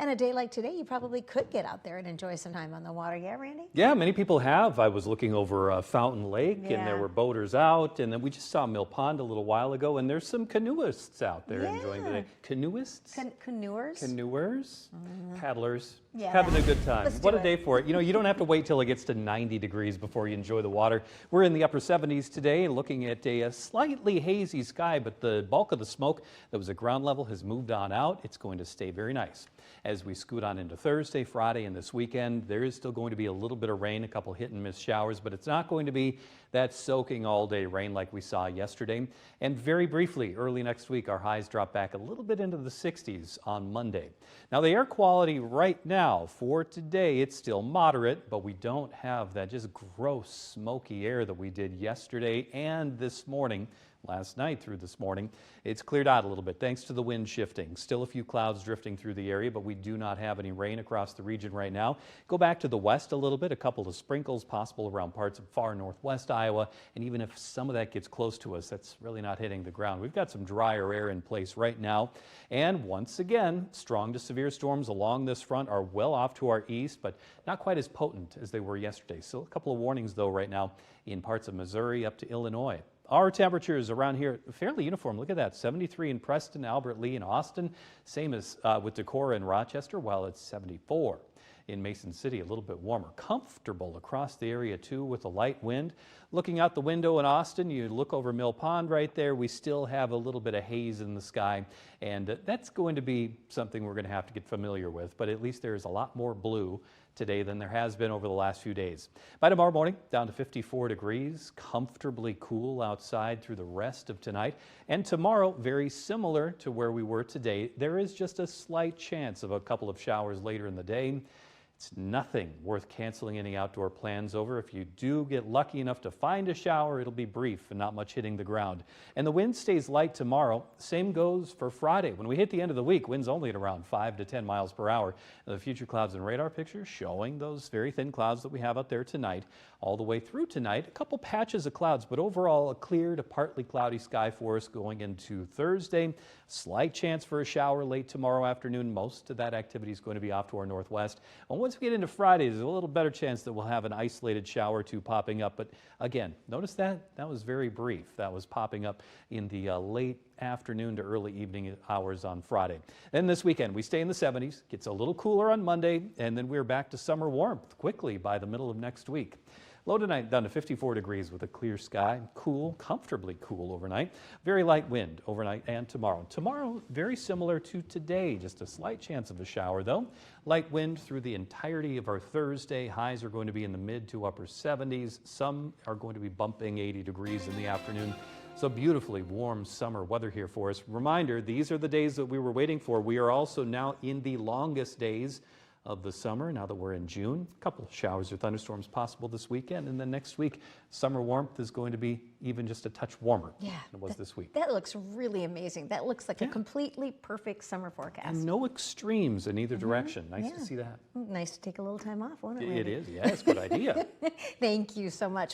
And a day like today, you probably could get out there and enjoy some time on the water. Yeah, Randy? Yeah, many people have. I was looking over Fountain Lake, and there were boaters out, and then we just saw Mill Pond a little while ago, and there's some canoeists out there enjoying the day. Canoeists? Canoers? Canoers? Paddlers. Yeah. Having a good time. Let's What do a day for it. You know, you don't have to wait till it gets to 90 degrees before you enjoy the water. We're in the upper 70s today, looking at a slightly hazy sky, but the bulk of the smoke that was at ground level has moved on out. It's going to stay very nice. As we scoot on into Thursday, Friday, and this weekend, there is still going to be a little bit of rain, a couple hit and miss showers, but it's not going to be that soaking all day rain like we saw yesterday. And very briefly, early next week, our highs drop back a little bit into the 60s on Monday. Now, the air quality right now for today, it's still moderate, but we don't have that just gross smoky air that we did yesterday and this morning. Last night through this morning. It's cleared out a little bit thanks to the wind shifting. Still a few clouds drifting through the area, but we do not have any rain across the region right now. Go back to the west a little bit, a couple of sprinkles possible around parts of far northwest Iowa, and even if some of that gets close to us, that's really not hitting the ground. We've got some drier air in place right now, and once again, strong to severe storms along this front are well off to our east, but not quite as potent as they were yesterday. So a couple of warnings though right now in parts of Missouri up to Illinois. Our temperatures around here fairly uniform. Look at that, 73 in Preston, Albert Lee, and Austin. Same as with Decorah and Rochester, while it's 74. In Mason City, a little bit warmer. Comfortable across the area too with a light wind. Looking out the window in Austin, you look over Mill Pond right there, we still have a little bit of haze in the sky, and that's going to be something we're going to have to get familiar with, but at least there's a lot more blue today than there has been over the last few days. By tomorrow morning, down to 54 degrees, comfortably cool outside through the rest of tonight. And tomorrow, very similar to where we were today, there is just a slight chance of a couple of showers later in the day. It's nothing worth canceling any outdoor plans over. If you do get lucky enough to find a shower, it'll be brief and not much hitting the ground. And the wind stays light tomorrow. Same goes for Friday. When we hit the end of the week, winds only at around 5 to 10 miles per hour. The future clouds and radar picture showing those very thin clouds that we have out there tonight. All the way through tonight, a couple patches of clouds, but overall a clear to partly cloudy sky for us going into Thursday. Slight chance for a shower late tomorrow afternoon. Most of that activity is going to be off to our northwest. And once we get into Friday, there's a little better chance that we'll have an isolated shower or two popping up. But again, notice that was very brief. That was popping up in the late afternoon to early evening hours on Friday. Then this weekend, we stay in the 70s, gets a little cooler on Monday, and then we're back to summer warmth quickly by the middle of next week. Low tonight down to 54 degrees with a clear sky. Cool, comfortably cool overnight. Very light wind overnight and tomorrow. Tomorrow, very similar to today. Just a slight chance of a shower though. Light wind through the entirety of our Thursday. Highs are going to be in the mid to upper 70s. Some are going to be bumping 80 degrees in the afternoon. So beautifully warm summer weather here for us. Reminder, these are the days that we were waiting for. We are also now in the longest days of the summer, now that we're in June. A couple of showers or thunderstorms possible this weekend, and then next week, summer warmth is going to be even just a touch warmer than it was this week. That looks really amazing. That looks like a completely perfect summer forecast. And no extremes in either direction. Nice to see that. Nice to take a little time off, won't it, Randy? It is, yes, good idea. Thank you so much.